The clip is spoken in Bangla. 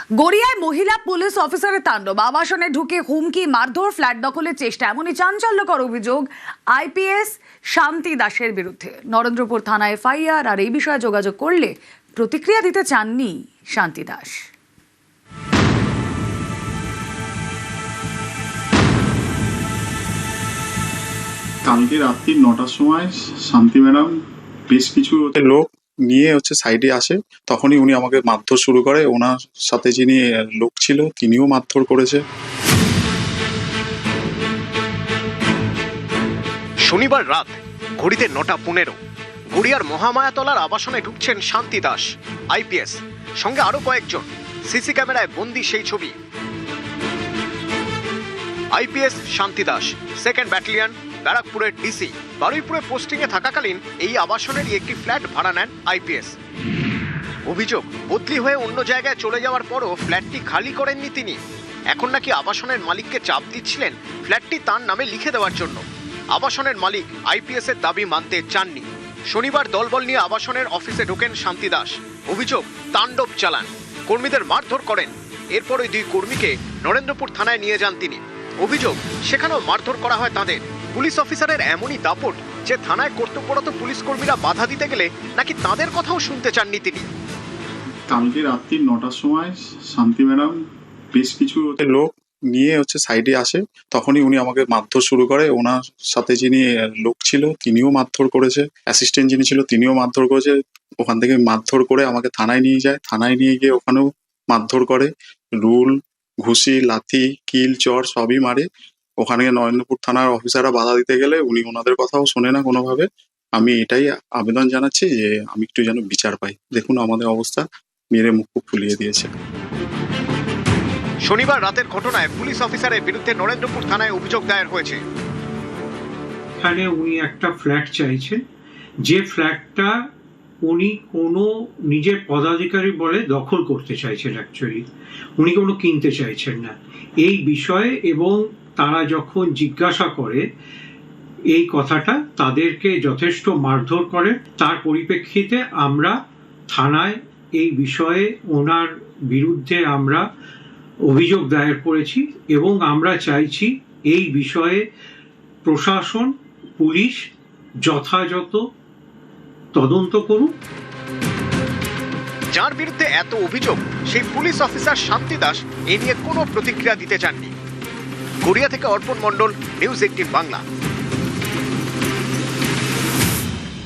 গড়িয়ায় মহিলা পুলিশ অফিসারের তাণ্ডব, আবাসনে ঢুকে হুমকি, মারধর, ফ্ল্যাট দখলের চেষ্টা, এমনই চাঞ্চল্যকর অভিযোগ আইপিএস শান্তি দাসের বিরুদ্ধে। নরেন্দ্রপুর থানায় এফআইআর, আর এই বিষয়ে যোগাযোগ করলে প্রতিক্রিয়া দিতে চাননি শান্তি দাস। কালকে রাত্রি 9টার সময় শান্তি ম্যাডাম বেশ কিছু লোক নিয়ে সাইডে আসে, তখনই উনি আমাকে মারধর শুরু করে। ওনার সাথে যিনি লোক ছিল তিনিও মারধর করেছে। শনিবার রাত ঘড়িতে 9:15 গড়িয়ার মহামায়াতলার আবাসনে ঢুকছেন শান্তি দাস আইপিএস, সঙ্গে আরো কয়েকজন। সিসি ক্যামেরায় বন্দী সেই ছবি। আইপিএস শান্তি দাস সেকেন্ড ব্যাটালিয়ন, ব্যারাকপুরের ডিসি, বারুইপুরে পোস্টিংয়ে থাকাকালীন এই আবাসনেরই একটি ফ্ল্যাট ভাড়া নেন আইপিএস। অভিযোগ, বদলি হয়ে অন্য জায়গায় চলে যাওয়ার পরও ফ্ল্যাটটি খালি করেননি তিনি। এখন নাকি আবাসনের মালিককে চাপ দিচ্ছিলেন ফ্ল্যাটটি তার নামে লিখে দেওয়ার জন্য। আবাসনের মালিক আইপিএস এর দাবি মানতে চাননি। শনিবার দলবল নিয়ে আবাসনের অফিসে ঢোকেন শান্তি দাস। অভিযোগ, তাণ্ডব চালান, কর্মীদের মারধর করেন। এরপর ওই দুই কর্মীকে নরেন্দ্রপুর থানায় নিয়ে যান তিনি। অভিযোগ, সেখানেও মারধর করা হয় তাদের। পুলিশ অফিসারের এমনই দাপট যে থানায় কর্তব্যরত পুলিশ কর্মীরা বাধা দিতে গেলে নাকি তাদের কথাও শুনতে চাননি তিনি। কালকে রাত্রি 9টার সময় শান্তি ম্যাডাম বেশ কিছু লোক নিয়ে সাইডে আসে, তখনই উনি আমাকে মারধর শুরু করে। ওনার সাথে যিনি লোক ছিল তিনিও মারধর করেছে, অ্যাসিস্ট্যান্ট যিনি ছিল তিনিও মারধর করেছে। ওখান থেকে মারধর করে আমাকে থানায় নিয়ে যায়। থানায় নিয়ে গিয়ে ওখানেও মারধর করে, রুল, ঘুষি, লাথি, কিল, চর সবই মারে। ওখানে নরেন্দ্রপুর থানার অফিসাররা বাধা দিতে গেলে উনি ওনাদের কথাও শোনে না কোনোভাবে। আমি এটাই আবেদন জানাচ্ছি যে আমি একটু যেন বিচার পাই। দেখুন আমাদের অবস্থা, মেরে মুখ ফুলিয়ে দিয়েছে। শনিবার রাতের ঘটনায় পুলিশ অফিসারের বিরুদ্ধে নরেন্দ্রপুর থানায় অভিযোগ দায়ের হয়েছে। এখানে উনি একটা ফ্ল্যাট চাইছেন, যে ফ্ল্যাটটা উনি কোনো নিজের পদাধিকারী বলে দখল করতে চাইছেন। অ্যাকচুয়ালি উনি কোনো কিনতে চাইছেন না এই বিষয়ে, এবং তারা যখন জিজ্ঞাসা করে এই কথাটা, তাদেরকে যথেষ্ট মারধর করে। তার পরিপ্রেক্ষিতে আমরা থানায় এই বিষয়ে ওনার বিরুদ্ধে আমরা অভিযোগ দায়ের করেছি, এবং আমরা চাইছি এই বিষয়ে প্রশাসন, পুলিশ যথাযথ তদন্ত করুক। যার বিরুদ্ধে এত অভিযোগ সেই পুলিশ অফিসার শান্তি দাস এ নিয়ে কোনো প্রতিক্রিয়া দিতে চাননি। গড়িয়া থেকে অর্পণ মণ্ডল, নিউজ 18 বাংলা।